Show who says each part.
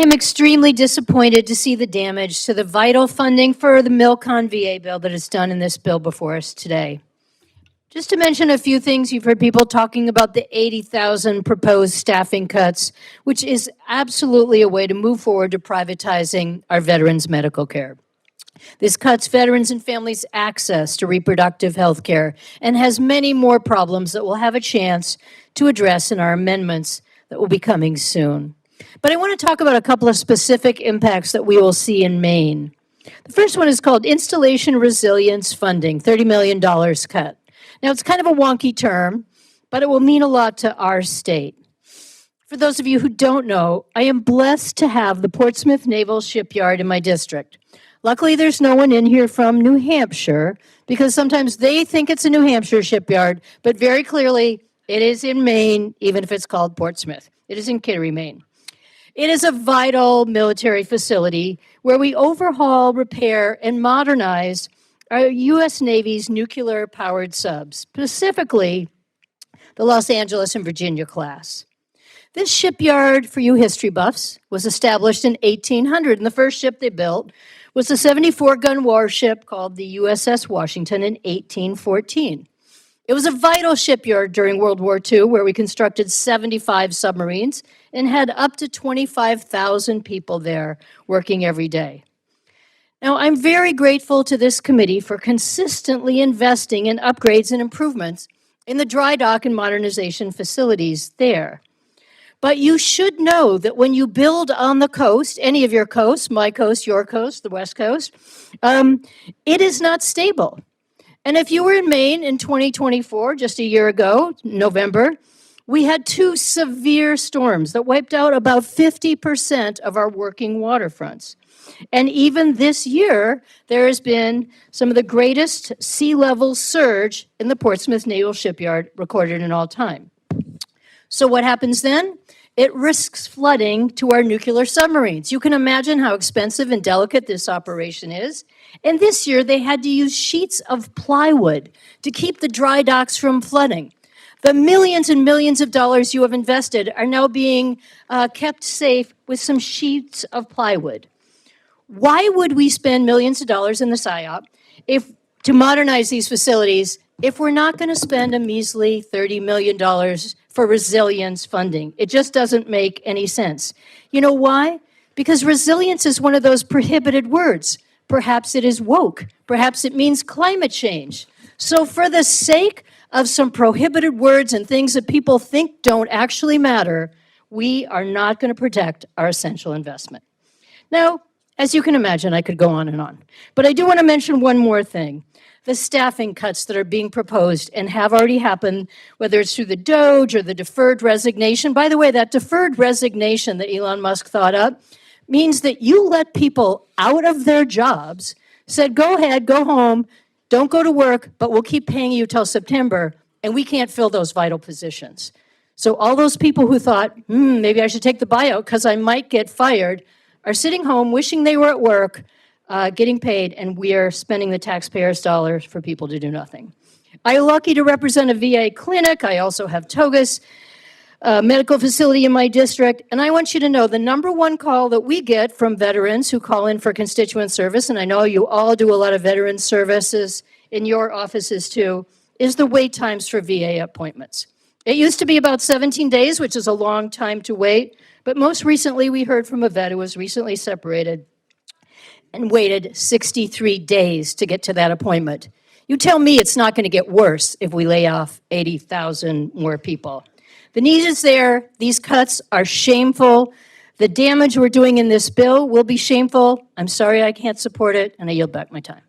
Speaker 1: am extremely disappointed to see the damage to the vital funding for the Milcon VA bill that is done in this bill before us today. Just to mention a few things, you've heard people talking about the 80,000 proposed staffing cuts, which is absolutely a way to move forward to privatizing our veterans' medical care. This cuts veterans and families' access to reproductive health care and has many more problems that we'll have a chance to address in our amendments that will be coming soon. But I want to talk about a couple of specific impacts that we will see in Maine. The first one is called Installation Resilience Funding, $30 million cut. Now, it's kind of a wonky term, but it will mean a lot to our state. For those of you who don't know, I am blessed to have the Portsmouth Naval Shipyard in my district. Luckily, there's no one in here from New Hampshire, because sometimes they think it's a New Hampshire shipyard, but very clearly, it is in Maine, even if it's called Portsmouth. It is in Kittery, Maine. It is a vital military facility where we overhaul, repair, and modernize our U.S. Navy's nuclear-powered subs, specifically the Los Angeles and Virginia class. This shipyard, for you history buffs, was established in 1800, and the first ship they built was a 74-gun warship called the USS Washington in 1814. It was a vital shipyard during World War II, where we constructed 75 submarines and had up to 25,000 people there working every day. Now, I'm very grateful to this committee for consistently investing in upgrades and improvements in the dry dock and modernization facilities there. But you should know that when you build on the coast, any of your coasts, my coast, your coast, the West Coast, it is not stable. And if you were in Maine in 2024, just a year ago, November, we had 2 severe storms that wiped out about 50% of our working waterfronts. And even this year, there has been some of the greatest sea level surge in the Portsmouth Naval Shipyard recorded in all time. So what happens then? It risks flooding to our nuclear submarines. You can imagine how expensive and delicate this operation is. And this year, they had to use sheets of plywood to keep the dry docks from flooding. The millions and millions of dollars you have invested are now being kept safe with some sheets of plywood. Why would we spend millions of dollars in the PSYOP to modernize these facilities if we're not going to spend a measly $30 million for resilience funding? It just doesn't make any sense. You know why? Because resilience is one of those prohibited words. Perhaps it is woke. Perhaps it means climate change. So for the sake of some prohibited words and things that people think don't actually matter, we are not going to protect our essential investment. Now, as you can imagine, I could go on and on. But I do want to mention one more thing. The staffing cuts that are being proposed and have already happened, whether it's through the DOGE or the deferred resignation. By the way, that deferred resignation that Elon Musk thought up means that you let people out of their jobs, said, go ahead, go home, don't go to work, but we'll keep paying you till September, and we can't fill those vital positions. So all those people who thought, maybe I should take the buyout because I might get fired, are sitting home wishing they were at work, getting paid, and we are spending the taxpayers' dollars for people to do nothing. I am lucky to represent a VA clinic. I also have TOGAS medical facility in my district, and I want you to know the #1 call that we get from veterans who call in for constituent service, and I know you all do a lot of veteran services in your offices too, is the wait times for VA appointments. It used to be about 17 days, which is a long time to wait, but most recently we heard from a vet who was recently separated and waited 63 days to get to that appointment. You tell me it's not going to get worse if we lay off 80,000 more people. The need is there. These cuts are shameful. The damage we're doing in this bill will be shameful. I'm sorry I can't support it, and I yield back my time.